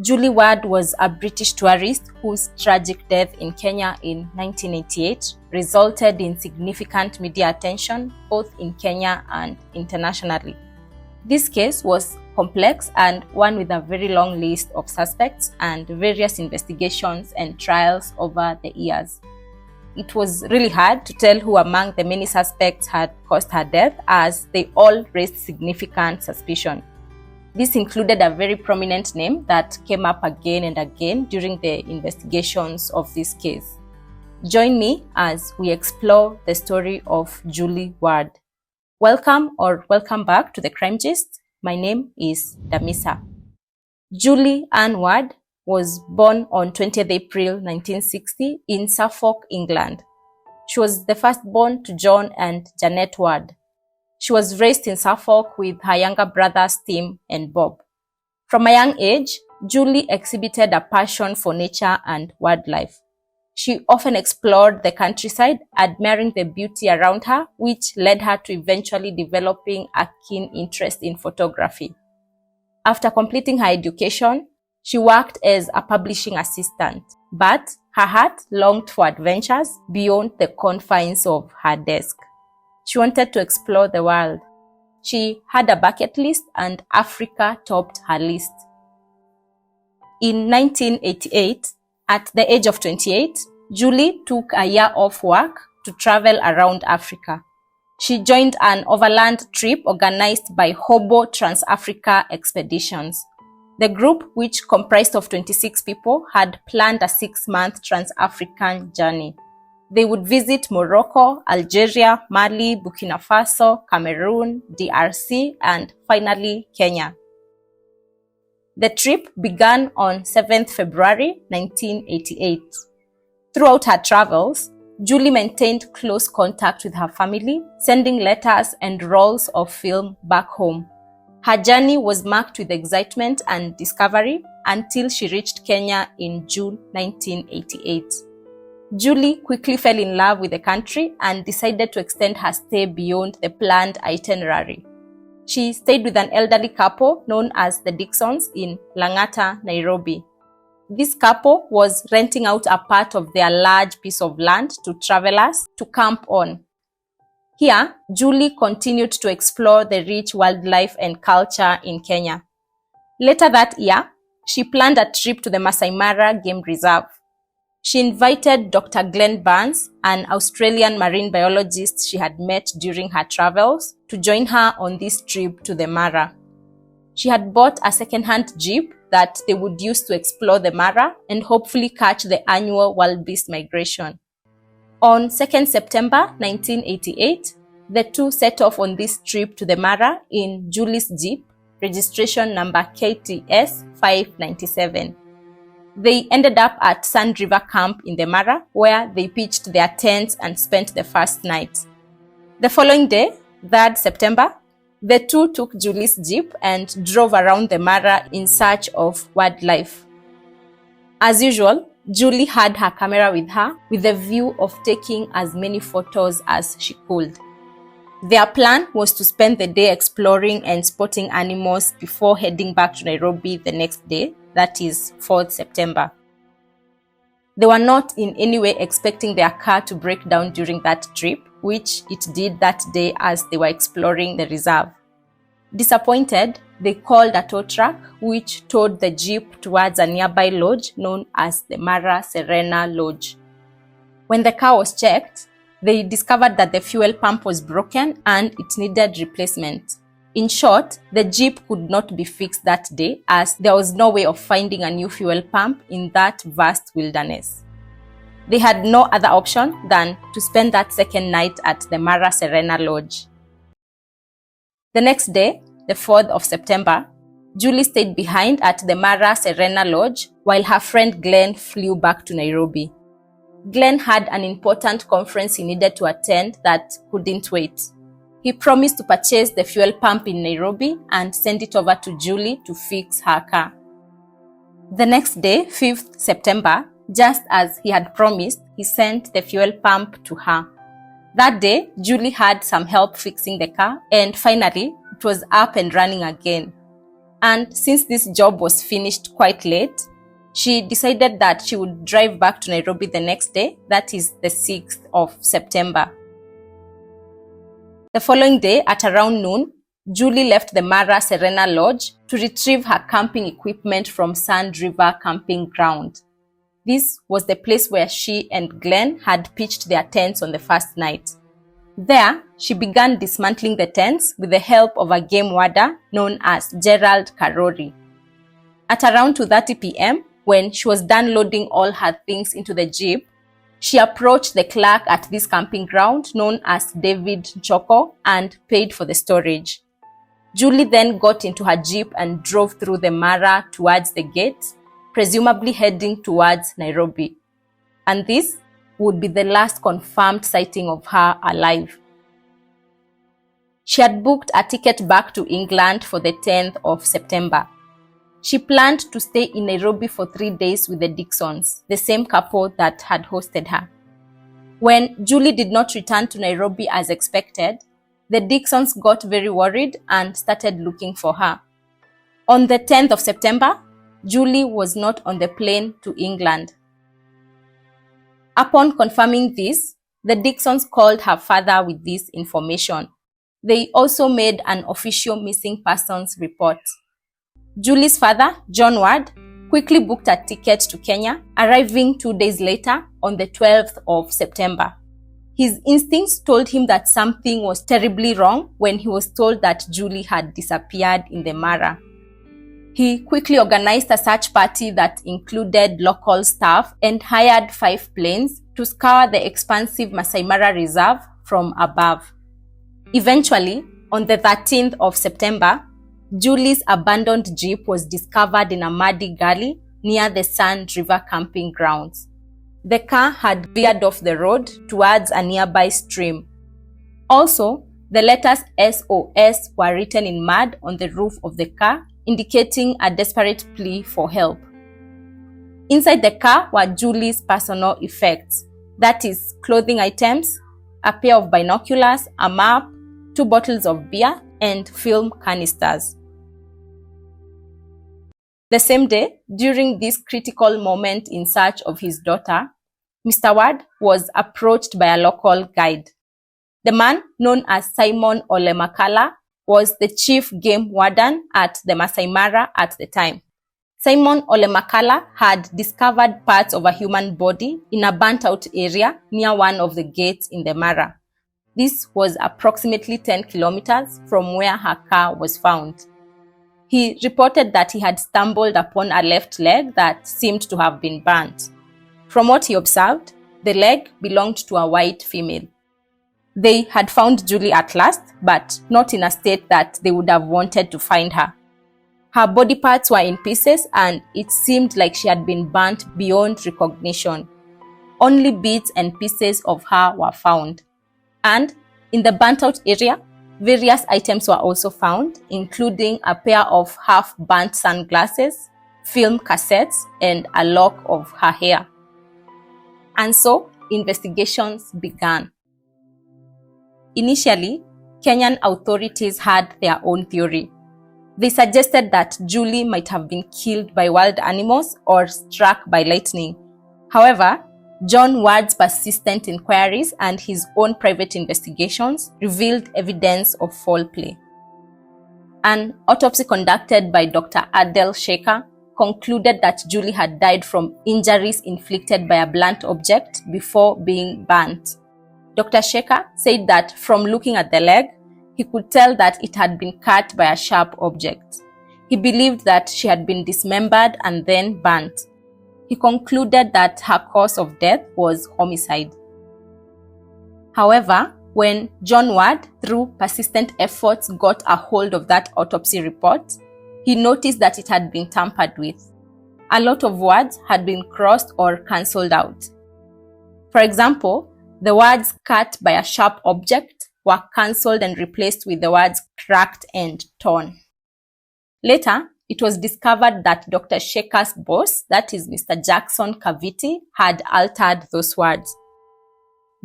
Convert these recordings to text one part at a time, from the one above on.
Julie Ward was a British tourist whose tragic death in Kenya in 1988 resulted in significant media attention both in Kenya and internationally. This case was complex and one with a very long list of suspects and various investigations and trials over the years. It was really hard to tell who among the many suspects had caused her death, as they all raised significant suspicion. This included a very prominent name that came up again and again during the investigations of this case. Join me as we explore the story of Julie Ward. Welcome back to the Crime Gist. My name is Damisa. Julie Ann Ward was born on 20th April 1960 in Suffolk, England. She was the firstborn to John and Janet Ward. She was raised in Suffolk with her younger brothers Tim and Bob. From a young age, Julie exhibited a passion for nature and wildlife. She often explored the countryside, admiring the beauty around her, which led her to eventually developing a keen interest in photography. After completing her education, she worked as a publishing assistant, but her heart longed for adventures beyond the confines of her desk. She wanted to explore the world. She had a bucket list, and Africa topped her list. In 1988, at the age of 28, Julie took a year off work to travel around Africa. She joined an overland trip organized by Hobo Trans-Africa Expeditions. The group, which comprised of 26 people, had planned a 6-month Trans-African journey. They would visit Morocco, Algeria, Mali, Burkina Faso, Cameroon, DRC, and finally Kenya. The trip began on 7th February 1988. Throughout her travels, Julie maintained close contact with her family, sending letters and rolls of film back home. Her journey was marked with excitement and discovery until she reached Kenya in June 1988. Julie quickly fell in love with the country and decided to extend her stay beyond the planned itinerary. She stayed with an elderly couple known as the Dixons in Lang'ata, Nairobi. This couple was renting out a part of their large piece of land to travelers to camp on. Here, Julie continued to explore the rich wildlife and culture in Kenya. Later that year, she planned a trip to the Masai Mara Game Reserve. She invited Dr. Glenn Burns, an Australian marine biologist she had met during her travels, to join her on this trip to the Mara. She had bought a second-hand jeep that they would use to explore the Mara and hopefully catch the annual wildebeest migration. On 2nd September 1988, the two set off on this trip to the Mara in Julie's Jeep, registration number KTS 597. They ended up at Sand River Camp in the Mara, where they pitched their tents and spent the first night. The following day, 3rd September, the two took Julie's Jeep and drove around the Mara in search of wildlife. As usual, Julie had her camera with her with the view of taking as many photos as she could. Their plan was to spend the day exploring and spotting animals before heading back to Nairobi the next day, that is 4th September. They were not in any way expecting their car to break down during that trip, which it did that day as they were exploring the reserve. Disappointed, they called a tow truck which towed the jeep towards a nearby lodge known as the Mara Serena Lodge. When the car was checked, they discovered that the fuel pump was broken and it needed replacement. In short, the jeep could not be fixed that day as there was no way of finding a new fuel pump in that vast wilderness. They had no other option than to spend that second night at the Mara Serena Lodge. The next day, the 4th of September, Julie stayed behind at the Mara Serena Lodge while her friend Glenn flew back to Nairobi. Glenn had an important conference he needed to attend that couldn't wait. He promised to purchase the fuel pump in Nairobi and send it over to Julie to fix her car. The next day, 5th September, just as he had promised, he sent the fuel pump to her. That day, Julie had some help fixing the car, and finally, it was up and running again. And since this job was finished quite late, she decided that she would drive back to Nairobi the next day, that is the 6th of September. The following day at around noon, Julie left the Mara Serena Lodge to retrieve her camping equipment from Sand River Camping Ground. This was the place where she and Glenn had pitched their tents on the first night. There, she began dismantling the tents with the help of a game warder known as Gerald Karori. At around 2:30 p.m., when she was done loading all her things into the jeep, she approached the clerk at this camping ground known as David Choko and paid for the storage. Julie then got into her jeep and drove through the Mara towards the gate, presumably heading towards Nairobi. And this would be the last confirmed sighting of her alive. She had booked a ticket back to England for the 10th of September. She planned to stay in Nairobi for 3 days with the Dixons, the same couple that had hosted her. When Julie did not return to Nairobi as expected, the Dixons got very worried and started looking for her. On the 10th of September, Julie was not on the plane to England. Upon confirming this, the Dixons called her father with this information. They also made an official missing persons report. Julie's father, John Ward, quickly booked a ticket to Kenya, arriving 2 days later on the 12th of September. His instincts told him that something was terribly wrong when he was told that Julie had disappeared in the Mara. He quickly organized a search party that included local staff and hired 5 planes to scour the expansive Masai Mara Reserve from above. Eventually, on the 13th of September, Julie's abandoned jeep was discovered in a muddy gully near the Sand River camping grounds. The car had veered off the road towards a nearby stream. Also, the letters SOS were written in mud on the roof of the car, indicating a desperate plea for help. Inside the car were Julie's personal effects, that is, clothing items, a pair of binoculars, a map, 2 bottles of beer, and film canisters. The same day, during this critical moment in search of his daughter, Mr. Ward was approached by a local guide. The man, known as Simon Olemakala, was the chief game warden at the Masai Mara at the time. Simon Olemakala had discovered parts of a human body in a burnt-out area near one of the gates in the Mara. This was approximately 10 kilometers from where her car was found. He reported that he had stumbled upon a left leg that seemed to have been burnt. From what he observed, the leg belonged to a white female. They had found Julie at last, but not in a state that they would have wanted to find her. Her body parts were in pieces and it seemed like she had been burnt beyond recognition. Only bits and pieces of her were found. And in the burnt-out area, various items were also found, including a pair of half-burnt sunglasses, film cassettes, and a lock of her hair. And so, investigations began. Initially, Kenyan authorities had their own theory. They suggested that Julie might have been killed by wild animals or struck by lightning. However, John Ward's persistent inquiries and his own private investigations revealed evidence of foul play. An autopsy conducted by Dr. Adel Shekhar concluded that Julie had died from injuries inflicted by a blunt object before being burnt. Dr. Shekhar said that from looking at the leg, he could tell that it had been cut by a sharp object. He believed that she had been dismembered and then burnt. He concluded that her cause of death was homicide. However, when John Ward, through persistent efforts, got a hold of that autopsy report, he noticed that it had been tampered with. A lot of words had been crossed or cancelled out. For example, the words cut by a sharp object were cancelled and replaced with the words cracked and torn. Later, it was discovered that Dr. Shekhar's boss, that is Mr. Jackson Kaviti, had altered those words.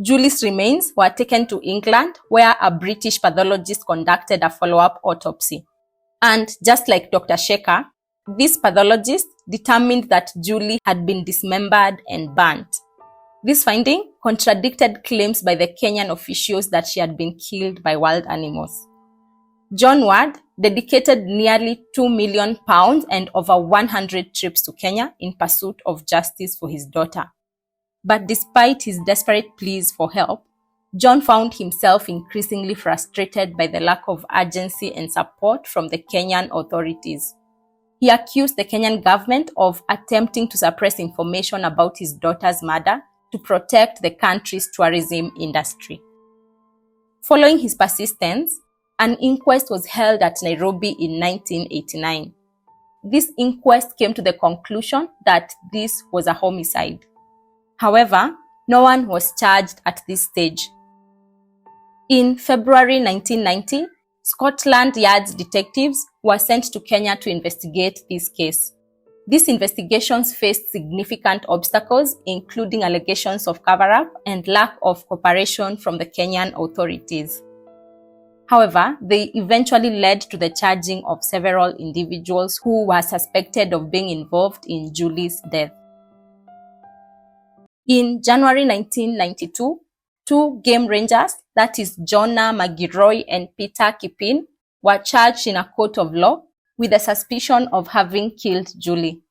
Julie's remains were taken to England, where a British pathologist conducted a follow-up autopsy. And just like Dr. Shekhar, this pathologist determined that Julie had been dismembered and burnt. This finding contradicted claims by the Kenyan officials that she had been killed by wild animals. John Ward dedicated nearly £2 million and over 100 trips to Kenya in pursuit of justice for his daughter. But despite his desperate pleas for help, John found himself increasingly frustrated by the lack of urgency and support from the Kenyan authorities. He accused the Kenyan government of attempting to suppress information about his daughter's murder to protect the country's tourism industry. Following his persistence, an inquest was held at Nairobi in 1989. This inquest came to the conclusion that this was a homicide. However, no one was charged at this stage. In February 1990, Scotland Yard's detectives were sent to Kenya to investigate this case. These investigations faced significant obstacles, including allegations of cover-up and lack of cooperation from the Kenyan authorities. However, they eventually led to the charging of several individuals who were suspected of being involved in Julie's death. In January 1992, two game rangers, that is Jonah Magiroy and Peter Kipin, were charged in a court of law with the suspicion of having killed Julie.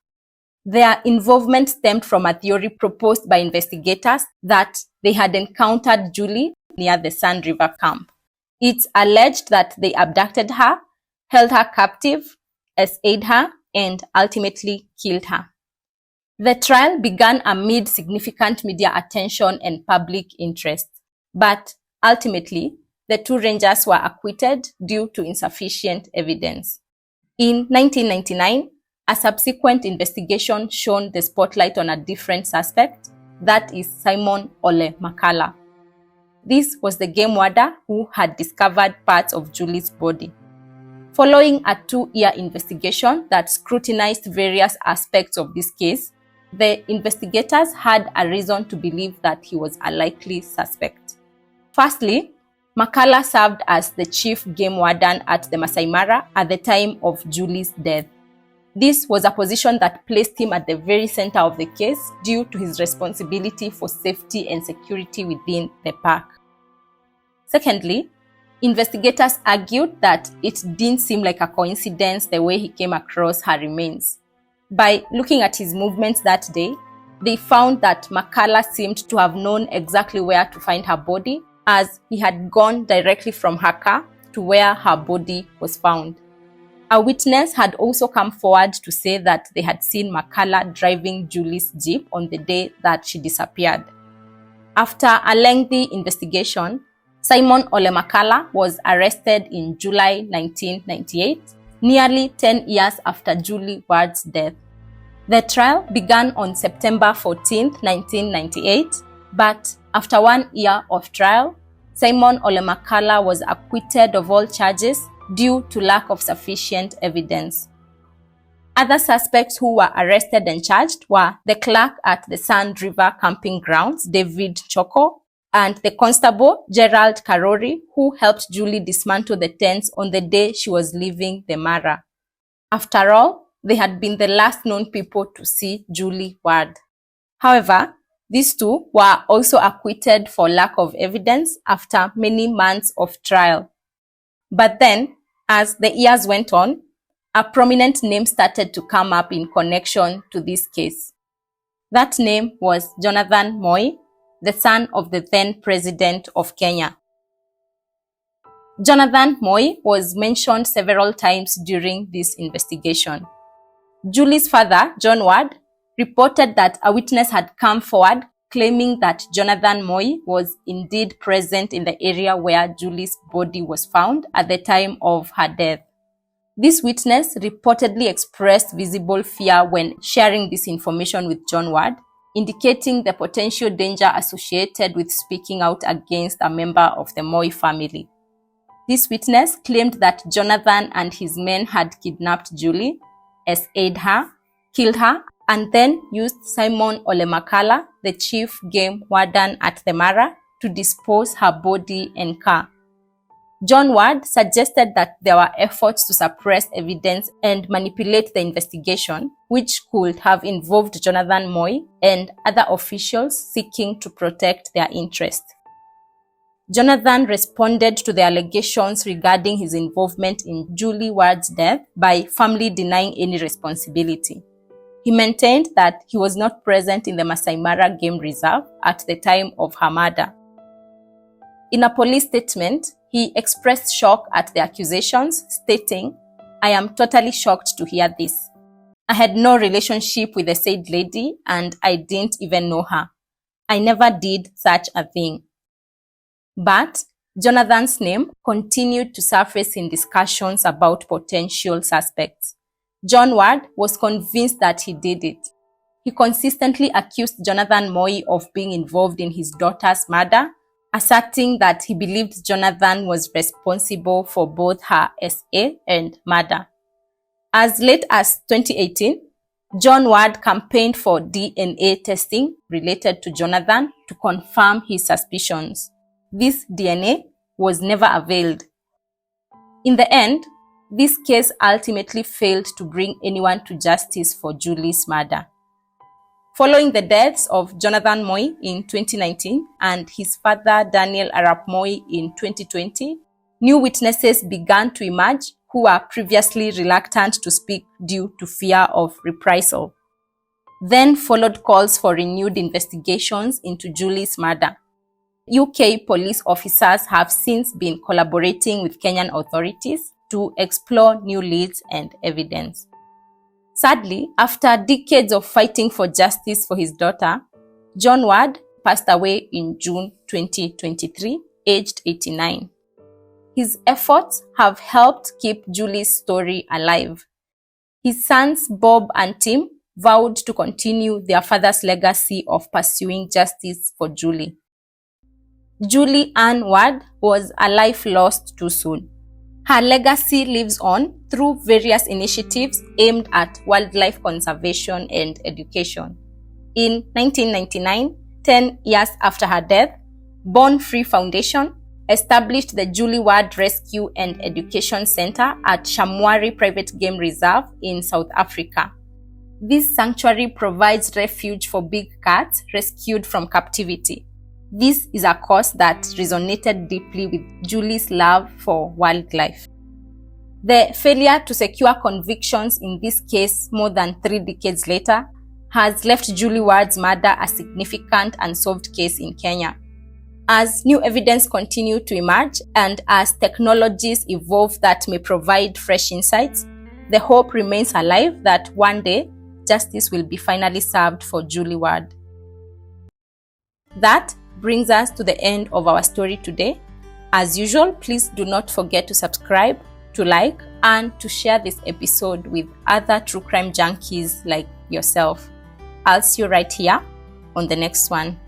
Their involvement stemmed from a theory proposed by investigators that they had encountered Julie near the Sand River camp. It's alleged that they abducted her, held her captive, essayed her, and ultimately killed her. The trial began amid significant media attention and public interest, but ultimately, the two rangers were acquitted due to insufficient evidence. In 1999, a subsequent investigation shone the spotlight on a different suspect, that is Simon Ole Makala. This was the game warder who had discovered parts of Julie's body. Following a 2-year investigation that scrutinized various aspects of this case, the investigators had a reason to believe that he was a likely suspect. Firstly, Makala served as the chief game warden at the Masai Mara at the time of Julie's death. This was a position that placed him at the very center of the case due to his responsibility for safety and security within the park. Secondly, investigators argued that it didn't seem like a coincidence the way he came across her remains. By looking at his movements that day, they found that Makala seemed to have known exactly where to find her body, as he had gone directly from her car to where her body was found. A witness had also come forward to say that they had seen Makala driving Julie's jeep on the day that she disappeared. After a lengthy investigation, Simon Ole Makala was arrested in July 1998, nearly 10 years after Julie Ward's death. The trial began on September 14, 1998, but after 1 year of trial, Simon Ole Makala was acquitted of all charges due to lack of sufficient evidence. Other suspects who were arrested and charged were the clerk at the Sand River camping grounds, David Choko, and the constable, Gerald Karori, who helped Julie dismantle the tents on the day she was leaving the Mara. After all, they had been the last known people to see Julie Ward. However, these two were also acquitted for lack of evidence after many months of trial. But then, as the years went on, a prominent name started to come up in connection to this case. That name was Jonathan Moi, the son of the then president of Kenya. Jonathan Moi was mentioned several times during this investigation. Julie's father, John Ward, reported that a witness had come forward claiming that Jonathan Moi was indeed present in the area where Julie's body was found at the time of her death. This witness reportedly expressed visible fear when sharing this information with John Ward, indicating the potential danger associated with speaking out against a member of the Moi family. This witness claimed that Jonathan and his men had kidnapped Julie, essayed her, killed her, and then used Simon Ole Makala, the chief game warden at the Mara, to dispose her body and car. John Ward suggested that there were efforts to suppress evidence and manipulate the investigation, which could have involved Jonathan Moi and other officials seeking to protect their interests. Jonathan responded to the allegations regarding his involvement in Julie Ward's death by firmly denying any responsibility. He maintained that he was not present in the Masai Mara Game Reserve at the time of her murder. In a police statement, he expressed shock at the accusations, stating, "I am totally shocked to hear this. I had no relationship with the said lady and I didn't even know her. I never did such a thing." But Jonathan's name continued to surface in discussions about potential suspects. John Ward was convinced that he did it. He consistently accused Jonathan Moi of being involved in his daughter's murder, asserting that he believed Jonathan was responsible for both her SA and murder. As late as 2018, John Ward campaigned for DNA testing related to Jonathan to confirm his suspicions. This DNA was never availed. In the end, this case ultimately failed to bring anyone to justice for Julie's murder. Following the deaths of Jonathan Moi in 2019 and his father Daniel Arap Moi in 2020, new witnesses began to emerge who were previously reluctant to speak due to fear of reprisal. Then followed calls for renewed investigations into Julie's murder. UK police officers have since been collaborating with Kenyan authorities to explore new leads and evidence. Sadly, after decades of fighting for justice for his daughter, John Ward passed away in June 2023, aged 89. His efforts have helped keep Julie's story alive. His sons Bob and Tim vowed to continue their father's legacy of pursuing justice for Julie. Julie Ann Ward was a life lost too soon. Her legacy lives on through various initiatives aimed at wildlife conservation and education. In 1999, 10 years after her death, Born Free Foundation established the Julie Ward Rescue and Education Center at Shamwari Private Game Reserve in South Africa. This sanctuary provides refuge for big cats rescued from captivity. This is a cause that resonated deeply with Julie's love for wildlife. The failure to secure convictions in this case more than 3 decades later has left Julie Ward's murder a significant unsolved case in Kenya. As new evidence continues to emerge and as technologies evolve that may provide fresh insights, the hope remains alive that one day justice will be finally served for Julie Ward. That brings us to the end of our story today. As usual, please do not forget to subscribe, to like, and to share this episode with other true crime junkies like yourself. I'll see you right here on the next one.